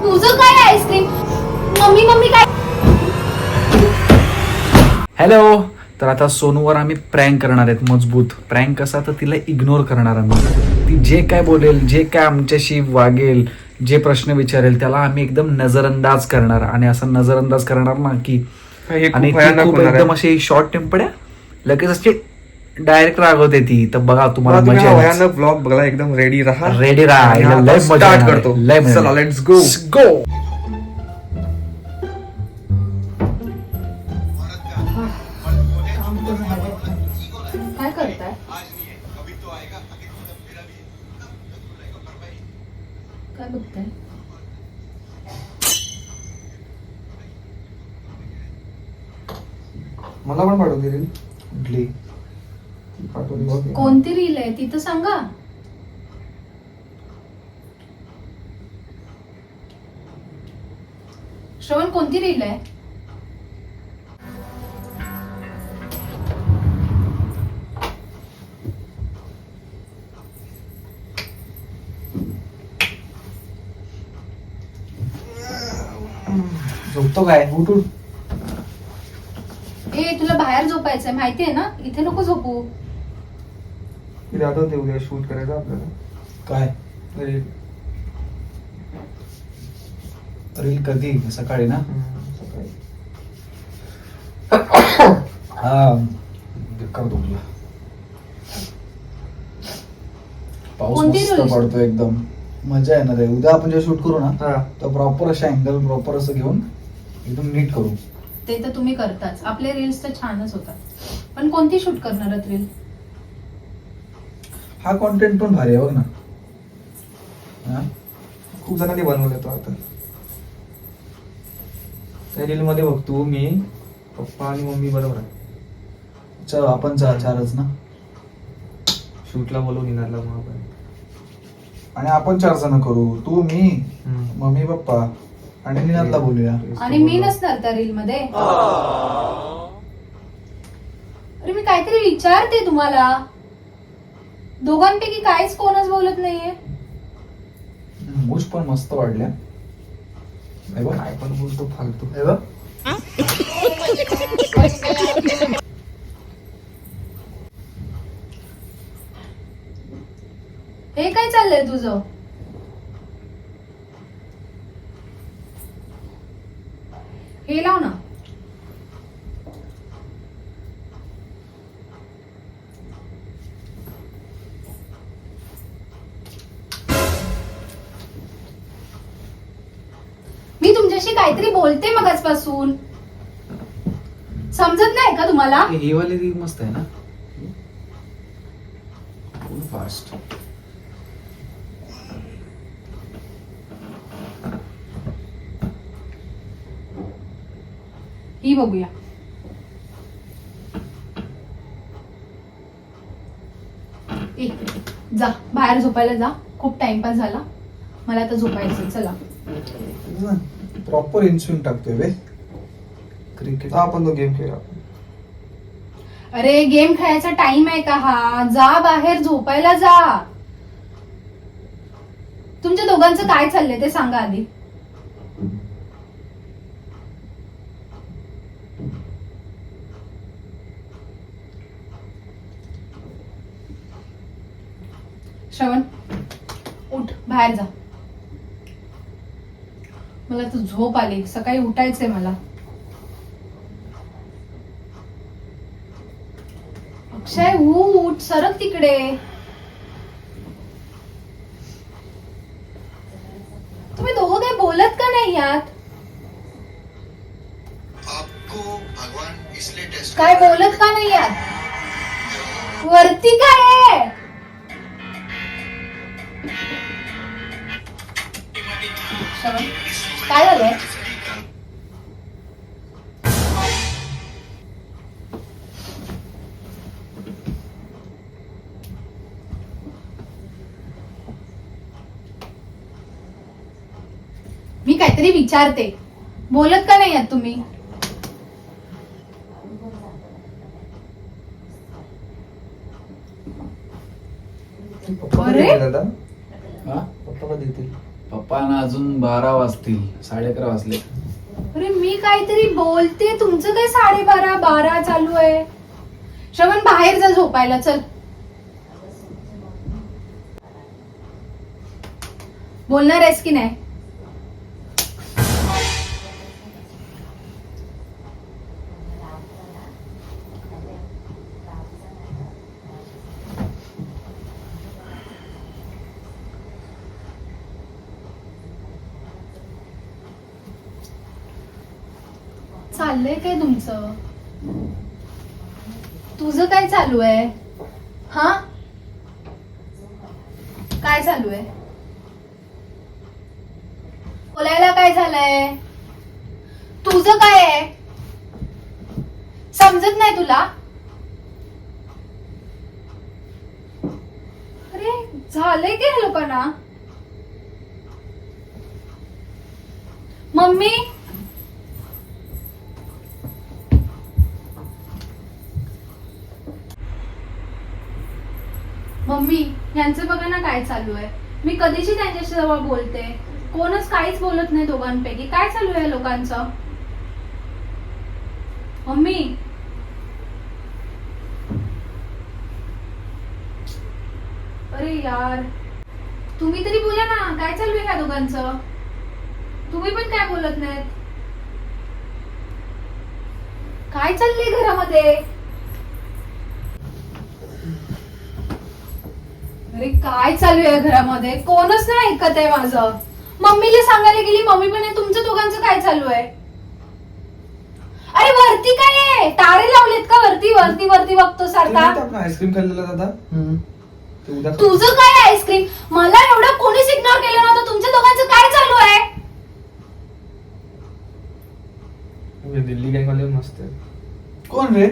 तुझं काय ice cream? Mummy mummy काय? हॅलो. तर आता सोनूवर आम्ही प्रँक करणार आहेत. मजबूत प्रँक कसा, तर तिला इग्नोर करणार आम्ही. ती जे काय बोलेल, जे काय आमच्याशी वागेल, जे प्रश्न विचारेल, त्याला आम्ही एकदम नजरअंदाज करणार. आणि असं नजरअंदाज करणार ना की आणि ती खूप एकदम अशी शॉर्ट टेम्पर्ड आहे, लगेच अशी डायरेक्ट रागवते ती. तर बघा तुम्हाला मजा भयानक ब्लॉग बघा, एकदम रेडी राहा. रेडी राहा. लय मजा स्टार्ट करतो. चला लेट्स गो. काय करताय? काय बघताय? मला पण पाठवून दिली इडली. पाठवून बघ. कोणती रील आहे ती तर सांगा. श्रवण, कोणती रील आहे? झोपतो काय? उठून ए, तुला बाहेर झोपायचंय माहितीये ना, इथे नको झोपू. किती आठवते उद्या शूट करायचं आपल्याला. काय तरी रील कधी? सकाळी ना? सकाळी हा करतो तुला. पाऊस कोणती मस्त रील? पडतो, एकदम मजा येणार आहे. उद्या आपण जेव्हा शूट करू ना, हा. तर प्रॉपर असे अँगल प्रॉपर असं घेऊन एकदम नीट करू. ते तर तुम्ही करताच. आपले रील्स तर छानच होतात. पण कोणती शूट करणार आहात रील? हा कॉन्टेंट पण भारी आहे बघ ना. हा? खूप जणांनी बनवलं तो आता. त्या रील मध्ये बघतो मी, पप्पा आणि मम्मी बरोबर आहे. चल आपण चारच ना. शूटला बोलवून येणारला मग आपण. आणि आपण 4 जण करू. तू, मी, मम्मी, पप्पा आणि निनादला बोलूया. आणि मी नसणार त्या रील मध्ये. अरे मी काहीतरी विचारते तुम्हाला. दोघांपैकी काहीच कोणच बोलत नाहीये. मूछ पण मस्त वाढल्या. हे बघ. काय पण बोलतो फालतू. हे बघ. हे काय चाललंय तुझं? हे लाव ना. मी तुमच्याशी काहीतरी बोलते मगाचपासून. समजत नाही का तुम्हाला? ही वाली रील मस्त आहे ना. फास्ट. ही बघूया. ए, जा बाहेर झोपायला जा. खूप टाइमपास झाला. मला आता झोपायचं. चला. प्रॉपर इन्स्युलिन टाकतोय बे. क्रिकेट आपण तो गेम खेळूया. अरे गेम खेळायचा टाइम आहे का हा? जा बाहेर झोपायला जा. तुमच्या दोघांचं काय चाललंय ते सांगा आधी. श्रवण, उठ बाहेर जा. मला तर झोप आली. सकाळी उठायचंय मला. अक्षय उठ, सरक तिकडे. तुम्ही दोघं काय बोलत का नाही यात? काय बोलत का नाही यात? वरती काय आहे? श्रवण, काय झालंय? मी काहीतरी विचारते. बोलत का नाही आहात तुम्ही? पप्पा अरे? कधी येतील दादा? हा? पप्पा कधी येतील? पप्पा झोपायला अजून 12 वाजतील, 11:30 वाजले. अरे मी काहीतरी बोलते, तुमचं काय 12:30 12 चालू आहे. श्रवण बाहेर जा झोपायला, चल. बोलणार आहेस की नाही? चाललंय काय तुमचं? तुझं काय चालू आहे? हा, काय चालू आहे? बोलायला काय झालंय? तुझं काय आहे? समजत नाही तुला? अरे झालंय काय ह्या लोकांना? मम्मी, मम्मी यांचं बघा ना काय चालू आहे. मी कधीची त्यांच्याशी जवळ बोलते, कोणच काहीच बोलत नाही दोघांपैकी. काय चालू आहे लोकांचं? मम्मी, अरे यार, तुम्ही तरी बोला ना, काय चालू आहे ह्या दोघांचं? तुम्ही पण काय बोलत नाहीत. काय चाललंय घरामध्ये? अरे काय चालू आहे घरामध्ये? कोणच नाही ऐकत आहे माझं. मम्मीला सांगायला गेली, मम्मी पण आहे. तुमचं दोघांचं काय चालू आहे? अरे वरती काय आहे? तारे लावलेत का वरती? वरती वरती बघतो सारखा. आईस्क्रीम खाल्लेला दादा. ते उद्या तुझं काय आईस्क्रीम? मला एवढं कोणीच इग्नोर केलं नव्हतं. तुमच्या दोघांचं काय चालू आहे? दिल्ली गँग वाले मस्त आहे. कोण रे?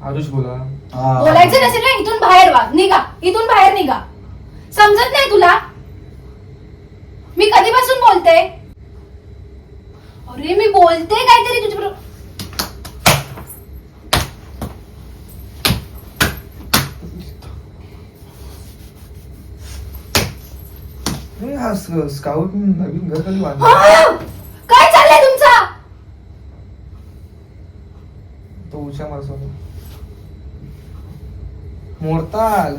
आरुष बोला. बोलायचं नसेल ना, इथून बाहेर वा. निघा, इथून बाहेर निघा. समजत नाही तुला? मी कधीपासून बोलते? अरे मी बोलते काहीतरी तुझ्याबरोबर. हा स्काउट नवीन घर कधी बांधलं? काय चाललंय तुमचं? तो उषा मारसो मोरताल.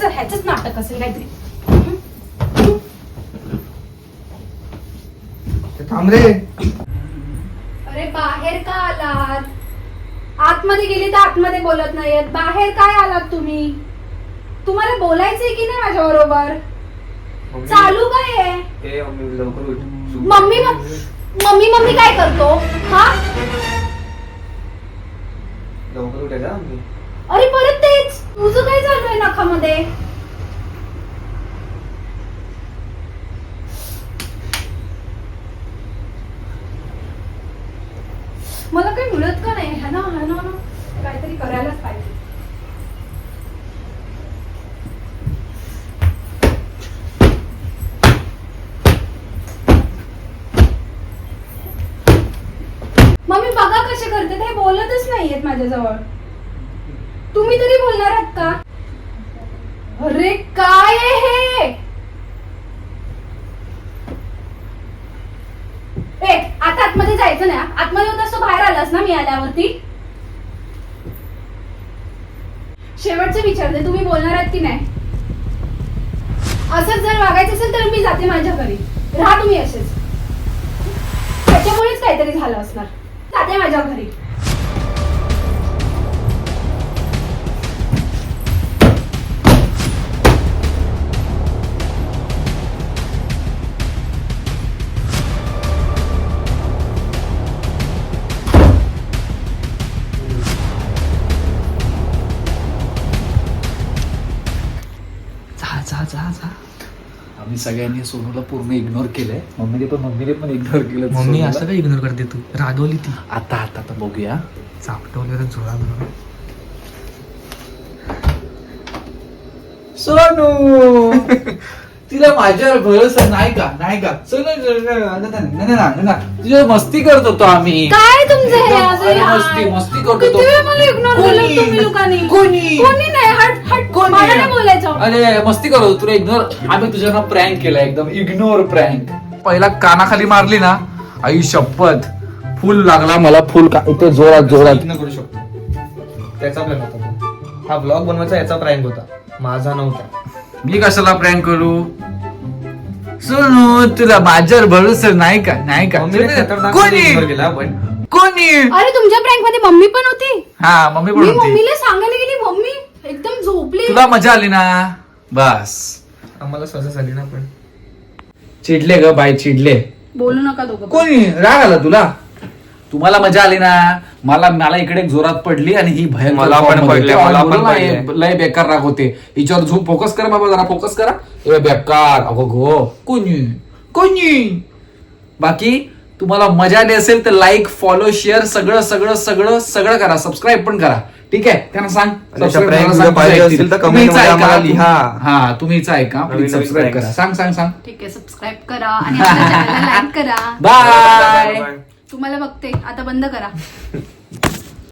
ह्याच नाटक असेल काहीतरी. थांब रे. अरे बाहेर का आलात? आतमध्ये गेली तर आतमध्ये बोलत नाहीयेत. बाहेर काय आलात तुम्ही? तुम्हाला बोलायचंय की नाही माझ्या बरोबर? चालू काय आहे? मम्मी लवकर उठ. मम्मी मम्मी मम्मी काय करतो? हा, लवकर उठायचा मम्मी. अरे परत तेच. तुझं काय चालू आहे नाकामध्ये? मला काही मिळत का नाही? हा ना काहीतरी करायलाच पाहिजे. मम्मी बघा कसे करते, हे बोलतच नाहीयेत माझ्याजवळ. तुम्ही तरी बोलणार आहात का? अरे काय आहे हे? आता आतमध्ये जायचं नाही. आतमध्ये होत असतो, बाहेर आलास ना मी आल्यावरती. शेवटचं विचारते, तुम्ही बोलणार आहात की नाही? असंच जर वागायचं असेल तर मी जाते माझ्या घरी. राहा तुम्ही असेच. त्याच्यामुळेच काहीतरी झालं असणार. जाते माझ्या घरी. आम्ही सगळ्यांनी सोनूला पूर्ण इग्नोर केलंय. मम्मीने पण इग्नोर केलं. मम्मी सोनूला. असं काय इग्नोर करते तू? रागवली ती. आता बघूया. चापटवलं झोळा म्हणून. सोनू तिला माझ्यावर भरोसा नाही का नाही का तुझ्या मस्ती करत होतो आम्ही. काय तुमचं हे एकदम, असं अरे यार? मस्ती करत किती होतो. वेळ मला इग्नोर कोणी? केलं तुम्ही लोकांनी? कोणी? कोणी नाही. हट हट. मला नाही बोलायचं. अरे मस्ती करत होतो तुला इग्नोर. आम्ही तुझ्या प्रँक केला एकदम इग्नोर प्रँक. पहिला कानाखाली मारली ना आई शपथ फुल लागला मला फुल इथे जोरात जोरात. इग्नोर करू शकतो. त्याचा प्लॅन होता तो. हा ब्लॉग बनवायचा याचा प्रँक होता, माझा नव्हता. मी कशाला प्रँक करू. सोनू तुला माझ्यावर भरोसा नाही का नाही का. मम्मीने खतरनाक कोणी ignore केला पण. कोणी अरे तुमच्या प्रँक मध्ये मम्मी पण होती. हा मम्मी पण मी होती. मम्मीला सांगायला गेली, मम्मी एकदम झोपली. तुला मजा आली ना बस. आम्हाला सजा झाली ना पण. चिडले ग बाई चिडले. बोलू नका दोघं. कोणी राग आला तुला. तुम्हाला मजा आली ना. मला इकडे एक जोरात पडली आणि ही भयंकर मला पण form मध्ये. पडले, तेव्हा मला पण बोललो ना, पडले. हे लय बेकार राग होते. हिच्यावर झूम फोकस करा बाबा जरा फोकस करा. ए बेकार अगो गो कोणी कोणी. बाकी तुम्हाला मजा आली असेल तर लाईक फॉलो शेअर सगळं सगळं सगळं सगळं करा. सबस्क्राईब पण करा. ठीक आहे त्यांना सांग. आणि subscribe prank करायला video सांग, पाहिजे तुझ्या असेल तर ऐकतील. comment तुम्हीच मध्ये ऐका, आम्हाला लिहा. हा तुम्हीच ऐका नवीन प्लीज नवीन सबस्क्राईब pranks. करा. सांग सांग सांग. ठीक आहे, सबस्क्राईब करा आणि आपल्या चॅनलला लाईक करा. बाय. Bye. तुम्हाला बघते आता बंद करा.